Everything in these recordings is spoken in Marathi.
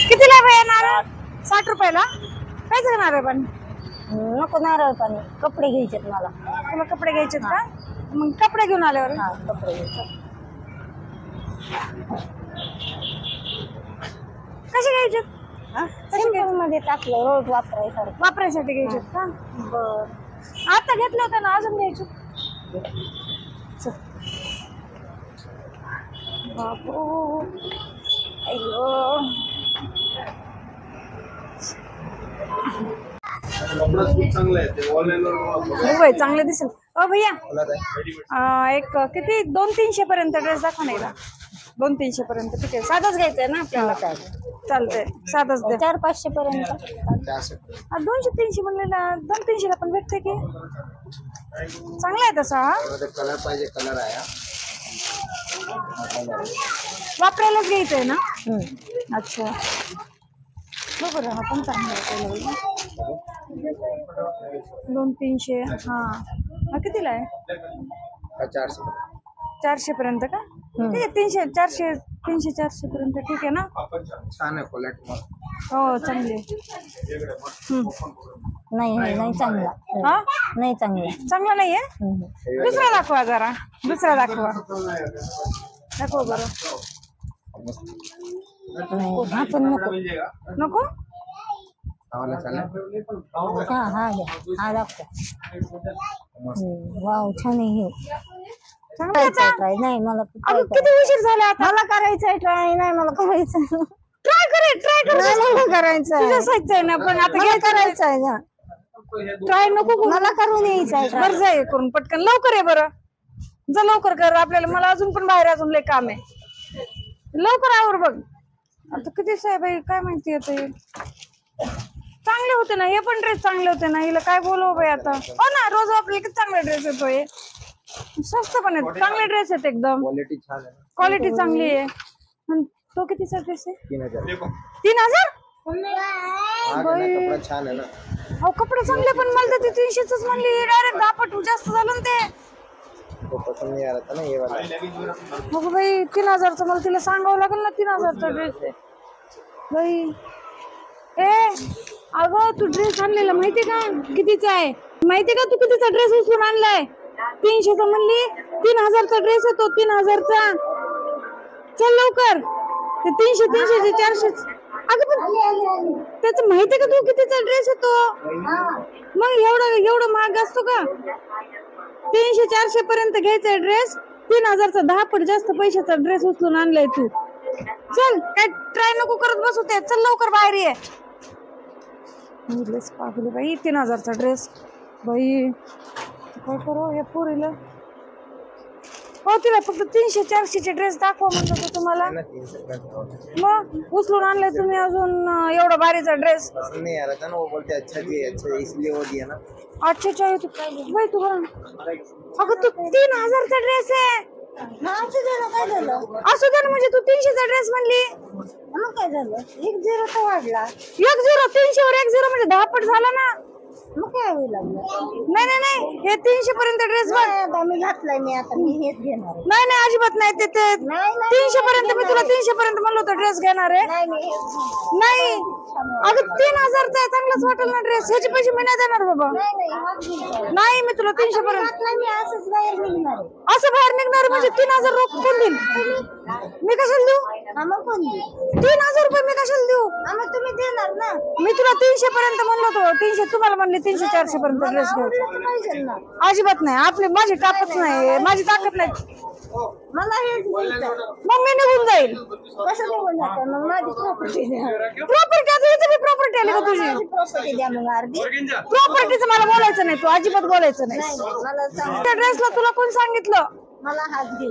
कितीला भैया नारळ? 60 रुपयाला. काय झालं नारळ पण? नको नारळ पाणी, कपडे घ्यायचे मला. तुला कपडे घ्यायचेत का? मग कपडे घेऊन आल्यावर कपडे घ्यायचे. कसे घ्यायचे? सिंपल मध्ये टाकलं रोज वापरायसाठी घ्यायचे का? बर. आता घेतलं होतं ना, अजून घ्यायचे? बापू अय्यो. चांगले दिसेल. भैया एक किती 200-300 पर्यंत ड्रेस दाखवा ना. 200-300 पर्यंत ठीक आहे. साधाच घ्यायचा आहे ना आपल्याला? चालतंय साधाच द्या. 400-500 पर्यंत. 200-300 म्हणलेला 200-300 ला पण भेटते की? चांगला आहे तसा. कलर पाहिजे, कलर आहे वापरायलाच घ्यायचंय ना? अच्छा बरोबर. हा पण चांगला आहे. 200-300. हा कितीला आहे? 400 पर्यंत का? ठीक आहे. 300-400 पर्यंत ठीक आहे ना? छान आहे क्वालिटी. हो चांगली. नाही चांगला. हा नाही चांगला नाहीये. दुसरा दाखवा जरा. दुसरा दाखवा बरं. हा पण नको. नको? हा दाखव. वाव छान आहे हे. ट्राय नाही मला किती उशीर झाला आता? मला करायचंय ट्राय. नाही मला करायचं. ट्राय करायचं आहे ना. पण आता करायचंय ना. ट्राय नको मला करून यायचंय. बरं जाय करून पटकन. लवकर आहे बरं. जा लवकर कर. आपल्याला मला अजून पण बाहेर अजून लय काम आहे. लवकर आवर बघ. आता किती साहेब काय माहिती होते. चांगले होते ना हे पण ड्रेस. चांगले होते ना. हिला काय बोलव बाई आता. हो ना रोज आपल्याला किती चांगले ड्रेस येतोय. स्वस्त पण आहेत. चांगले ड्रेस आहेत एकदम. क्वालिटी छान आहे. क्वालिटी चांगली आहे. तो कितीचा ड्रेस आहे? 3000. 3000? कपडा छान आहे ना. हो कपडे चांगले. पण मला तर 300च म्हणली. डायरेक्ट 10 पट जास्त झालं ना ते. पसंद नाही आला ना हे वाला. मग बाई 3000चा मला तिला सांगावं लागेल ना. 3000चा ड्रेस आहे बाई. अगं तू ड्रेस आणलेला माहितीये का? कितीचा आहे माहितीये का? तू कितीचा ड्रेस उचलून आणलाय? 300चा म्हणली. 3000चा ड्रेस आहे तो. 3000चा. चल लवकर. ते 300 400. अगं पण त्याचं माहितीये का तू कितीचा ड्रेस आहे तो? मग एवढं महाग असतो का? 300-400 पर्यंत घ्यायचा ड्रेस. 3000चा 10 पट जास्त पैशाचा ड्रेस उचलून आणलाय तू. चल काय ट्राय नको करत बसू ते. चल लवकर बाहेर ये. पागल बाई 3000चा ड्रेस बाई. काय करू या पोरीला? हो तिला फक्त 300-400चे ड्रेस दाखवा म्हणतो तो तुम्हाला. मग उचलून आणलाय तुम्ही अजून एवढा भारीचा ड्रेस. नहीं आ रहा था ना. वो बोलते अच्छा जी अच्छा इसलिए वो दिया ना. अच्छा चाहिए तू काय बाई तू बरं. अगं तू 3000चा ड्रेस आहे. असू दे ना. काय झालं? असू दे ना म्हणजे तू 300चा ड्रेस म्हणली. मग काय झालं? 1-0 तर वाढला. 1-0. 300वर 1-0 म्हणजे 10 पट झाला ना. मग काय होईल? नाही हे 300 पर्यंत ड्रेस बघ. मी घातलाय. मी आता मी हेच घेणार. नाही अजिबात नाही. ते 300 पर्यंत मी तुला 300 पर्यंत म्हणलो होतो ड्रेस घेणार आहे. नाही अगं 3000चा चांगलाच वाटेल ना ड्रेस. ह्याचे पैसे मी नाही देणार बाबा. नाही मी तुला 300 पर्यंत. मी असंच बाहेर निघणार. असं बाहेर निघणार म्हणजे 3000 रुपये कोण देईल? मी कशाला देऊ? मग कोण देईल? 3000 रुपये मी कशाला देऊ? मग तुम्ही देणार ना. मी तुला 300 पर्यंत म्हणलो होतो. 300 तुम्हाला म्हणले 300-400 पर्यंत ड्रेस घ्यायचा. पाहिजे ना. अजिबात नाही. माझी ताकद नाही. माझी ताकद नाही. मला हेच घ्यायचं. मग मी निघून जाईल. कसं निघून जातं? मग माझी प्रॉपर्टी द्या. प्रॉपर्टी आता इथे मी प्रॉपर्टी आली का तुझी? प्रॉपर्टी द्या मग अर्धी. प्रॉपर्टीचं मला बोलायचं नाही. तू अजिबात बोलायचं नाही. मला सांग. त्या ड्रेसला तुला कोण सांगितलं? मला हात घे.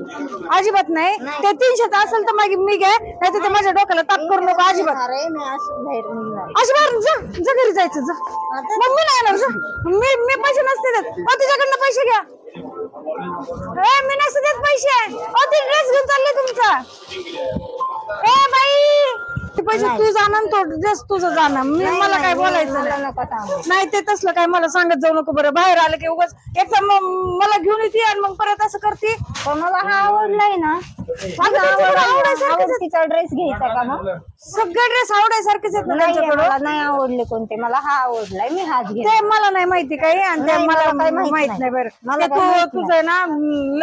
अजिबात नाही. ते 300चा असेल तर मी घे. नाही तर ते माझ्या डोक्याला ताप करू नको अजिबात. मी असं बाहेर निघणार. अशी बाहेर जा घरी जायचं जा. मग मी नाही येणार. जा मी पैसे नसते देत. तुझ्याकडनं पैसे घ्या. मी नसते देत पैसे. ते ड्रेस घेऊन चालले तुमचा. बाई ते पैसे तू जाणार. तो ड्रेस तुझं जाणार. मला काय बोलायचं नाही. ते तसलं काय मला सांगत जाऊ नको बरं. बाहेर आलं की उगाच एक तर मला घेऊन येते आणि मग परत असं करते. पण मला हा आवडलाय ना. आवडतीचा ड्रेस घ्यायचा का मग? सगळे ड्रेस आवडायसारखेच आहेत ना नाही त्यांच्याकडं? मला नाही आवडले कोणते, मला हा आवडलाय, मी हाच घेते. ते मला नाही माहिती काही आणि ते नाही, मला मला काही माहित माहित नाही. नाही बरं. मला ते काही माहित तुझं आहे ना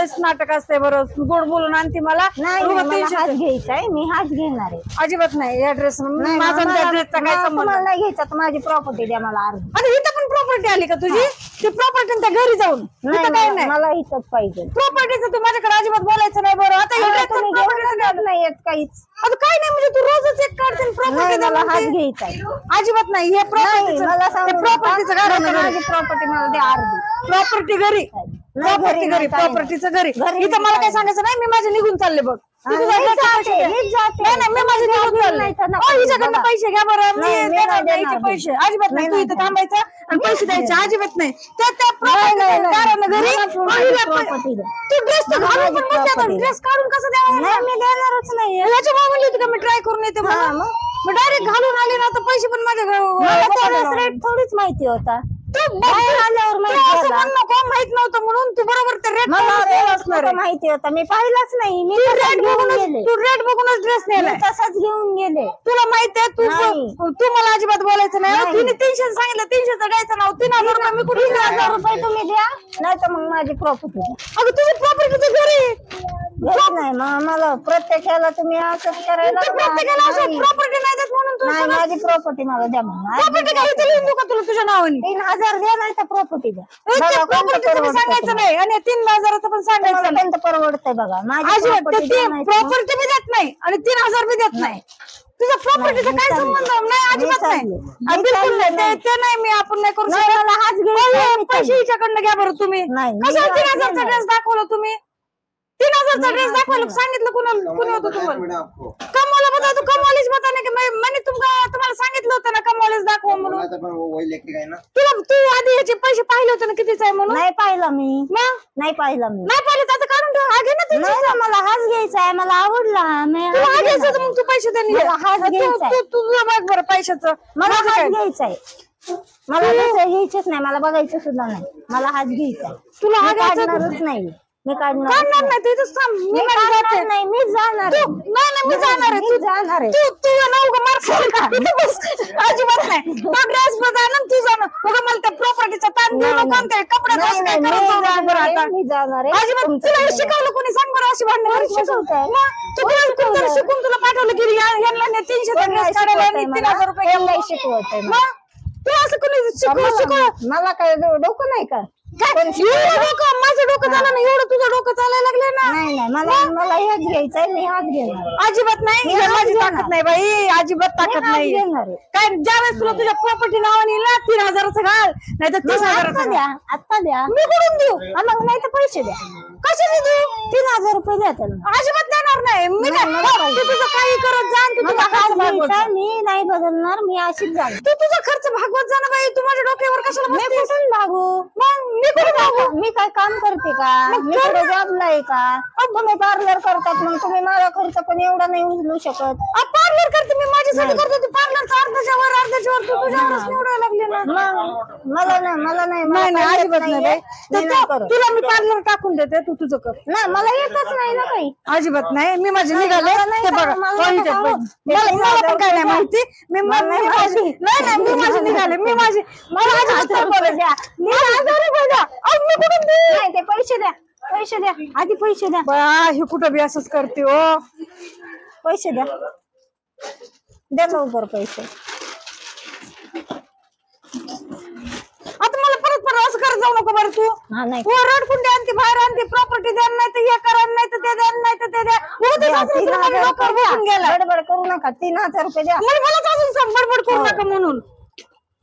लस नाटक असते बरं, गोड बोलून आणते मला. नाही उगाच मला tension हाच येतं. घ्यायचाय, मी हाच घेणार आहे. अजिबात नाही या ड्रेस नाही, माझा त्या मला- ड्रेसचा काय मला संबंध? तुम्हाला नाही घ्यायचा तर माझी प्रॉपर्टी द्या मला अर्धी. आता इथं पण प्रॉपर्टी आली का तुझी? ती प्रॉपर्टी त्या घरी जाऊन नाही इथं काय नाही मला इथंच पाहिजे. प्रॉपर्टीचं तू माझ्याकडे अजिबात बोलायचं नाही बरं. आता तुम्ही घेऊन नाही येत काहीच. आता काय नाही म्हणजे तू रोजच एक काढते नाही मला हाच घ्यायचाय. अजिबात नाही हे नाही मला प्रॉपर्टीचं माझी प्रॉपर्टी मला द्या अर्धी. प्रॉपर्टी घरी प्रॉपर्टी घरी प्रॉपर्टीचं घरी इथं मला काय सांगायचं नाही. मी माझे निघून चालले बघ. तू तुझा मीच घरचा जाते, पैसे दे. मीच जाते. नाही मी माझे निघून चालले. नाही तर नका हिच्याकडनं बघा. पैसे घ्या बरं. मी नाही, मी देणार नाही नाही देणार हिचे पैसे अजिबात नाही. तू नाही इथं थांबायचं आणि पैसे द्यायचे अजिबात नाही. त्या नाही, नाही. कारण घरी मला हिला property द्या. तू ड्रेस तर घालून माझी पण बसली आता. property ड्रेस काढून कसं द्यावा नाही मी देणारच नाही. याच्यामुळे म्हणली होती का मी ट्राय करून येते हा, म्हणून. मग? मग डायरेक्ट घालून आले ना तर पैसे पण माझ्या मला त्यावेळेस रेट थोडीच माहिती होता. बाहेर आल्यावर माहिती झाला. माहित नव्हतं म्हणून तू बरोबर ते रेट मला rate माहिती होता, मी पाहिलाच नाही. मी तसाच घेऊन गेले. तू रेट बघूनच ड्रेस मी नेलाय. तसाच घेऊन गेले. तुला माहित आहे नाही. तू मला अजिबात बोलायचं नाही. नाही. तिने 300 सांगितलं 300 द्यायचं नाव 3000 रुपये मी कुठे 3000 रुपये तुम्ही द्या, नाही तर मग माझी प्रॉपर्टी द्या. अगं तुझी प्रॉपर्टीचं घरी घरी नाही मग मला प्रत्येकाला तुम्ही असंच करायला प्रत्येकाला असं नाही. प्रॉपर्टी नाही देत म्हणून तू नाही माझी प्रॉपर्टी मला द्या मग. प्रॉपर्टी काही इथे लिहून देऊ का तुला तुझ्या नावाने? 3000 द्या नाही तर प्रॉपर्टी द्या. बघा कोणतं प्रॉपर्टीचं परवडतंय सांगायचं तुम्हाला. नाही आणि 3000चं पण सांगायचं तुम्हाला नाही. कोणतं परवडतंय बघा. माझी अजिबात property द्या नाही तर मग- प्रॉपर्टी बी देत नाही आणि 3000 बी देत नाही. तुझा प्रॉपर्टीचा मी काय चालले. संबंध नाही अजिबात मी नाही. चालले. आणि मी बिलकुल चालले नाही. ते नाही मी आपण नाही करू नाही, मला हाच घ्यायचा आहे, मी पैसे चालले. हिच्याकडनं घ्या बरं तुम्ही. नाही, मी कशाला हाच 3000चा घेणार. ड्रेस दाखवला तुम्ही? 3000चा ड्रेस हाच दाखवला घेणार. सांगितलं कुणी होतं तुम्हाला? मैंने आपको कमवाला बता तू कमवालीच बता नाही की मैंने तुम्हाला सांगितलं होतं ना कमवालीच दाखवा म्हणून. बोला था पर वो वही लेके गए ना. तू आधी ह्याचे पैसे पाहिले होते ना कितीच आहे म्हणून? नाही पाहिलं मी. मग नाही पाहिलं मी. नाही पाहिले तर आता काढून ठेव. आगे ना नाही ना मला हाच घ्यायचा आहे, मला आवडला. मी तू हाच आगे घेणार. असं मग तू पैसे दे नि. मला हाच घ्यायचा आहे. तुझं बघ बरं पैशाचं. मला माझं हाच काय? घ्यायचा आहे. मला दुसरं घ्यायचंच नाही, मला बघायचं सुद्धा नाही. मला हाच घ्यायचा आहे. तुला मी हा घ्यायचा काढणारच नाही. मी काढणार काढणार नाही तू इथंच थांब. मी माझी जाते. नाही, मी जाणार आहे. नाही मी जाणार आहे. मी जाणार आहे. तू नाव का मार खाईल का? इथं बस. अजिबात नाही. तो ड्रेस बघा ना तू जाणं. बघा मला त्या प्रॉपर्टीचा ताण देऊ नको आणि ते कपडे नाही, कसं काय नाही, करत मी जाऊ नको जाणार बरं आहे, आता. मी जाणार आहे. अजिबात तुमचं तुला हे काय? शिकवलं कोणी सांग बरं अशी भांडणं करायची कशाला? शिकवताय? मग तू तुला शिकून तुला पाठवलं की यांना 300 कोण नाही ड्रेस काढायला शिकवतंय आणि मला? 3000 रुपये कोण नाही घ्यायला. शिकवतंय मला? मग तू असं कोणी शिकव मला काय डोकं नाही का? काय एवढं डोकं माझं डोकं झालं ना एवढं तुझं डोकं चालायला लागलंय ना. नाही नाही मला हेच घ्यायचंय, मी हाच घेणार. अजिबात नाही मी हे हाच माझी घेणार. ताकद नाही बाई अजिबात ताकद मी हाच नाही. घेणार आहे. काय ज्यावेळेस तुला तुझ्या प्रॉपर्टी नावाने येईल ना 3000चं घाल नाही तर मग 30,000चं आत्ता घाल. द्या, आत्ता द्या. मी कुठून देऊ? मग नाही तर पैसे द्या. कशाचे देऊ? 3000 रुपये द्या त्याला. अजिबात देणार नाही मी नाही, काय मला हो, तू तुझं काही करत जा आणि तू मला तुझा हाच खर्च भागवत घ्यायचा, जा. मी नाही बदलणार, मी अशीच जाणार. तू तुझा खर्च भागवत जा ना बाई. तू माझ्या डोक्यावर कशाला मी बसतेस? कुठून भागू? मग मी कुठे भागू? मी काय काम करते का? मग मी कर कुठे ना. जॉबला आहे का? तुम्ही पार्लर करतात, मग तुम्ही माझा खर्च पण एवढा नाही उचलू शकत. पार्लर करते मी माझ्यासाठी नाही. करतो. तू पार्लरचा अर्ध्याच्या वर तू तुझ्यावरच निवडायला लागली ना. मग मला नाही नाही नाही अजिबात नाही बाई. मी नाही करत. तुला मी पार्लर टाकून देते तू तुझं कर. नाही मला येतच नाही ना काही. अजिबात नाही मी माझे नाही, निघाले मला नाही ते बघा सांगू, मला कोणी नाही ते सांगू. बघ. मला पण काय नाही माहिती. मी मला नाही मी माझी माहिती. नाही मी माझी निघाले मी माझी मला अजिबात नाही बोलायचं. द्या. मला 1000 रुपये द्या. अहो, मी कुठून देऊ? नाही ते पैसे द्या, पैसे द्या, आधी पैसे द्या, बा, हे कुठं बी असंच करते हो. पैसे द्या, द्या लवकर पैसे. आता मला परत असं करत जाऊ नको बरं तू. हा नाही रडकुंडी आणते बाहेर आणते प्रॉपर्टी द्या नाही तर हे करा नाही तर ते द्या नाही तर ते द्या. उगाच द्या, असं 3000 माझ्या डोक्यावर रुपये बसून द्या. गेला. बडबड करू नका, 3000 रुपये द्या. मलाच अजून सांग बडबड करू नका म्हणून.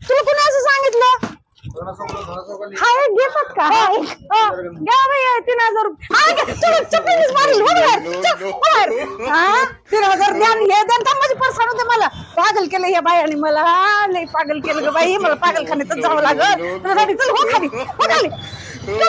तुला कोणी असं सांगितलं? हाय घेतात का? हाय. घ्या बाई 3000 रुपये. हा, घ्या. चल, चप्पलीच मारील. हो बाहेर. चल, हो बाहेर. हा, 3000 द्या आणि हे द्या आणि माझी पर्स आणून दे मला. पागल केलं या बायाने मला. लई पागल केलं ग बाई. मला पागलखान्यातच जावं लागल. तुझ्यासाठी चल हो खाली हो खाली. चल.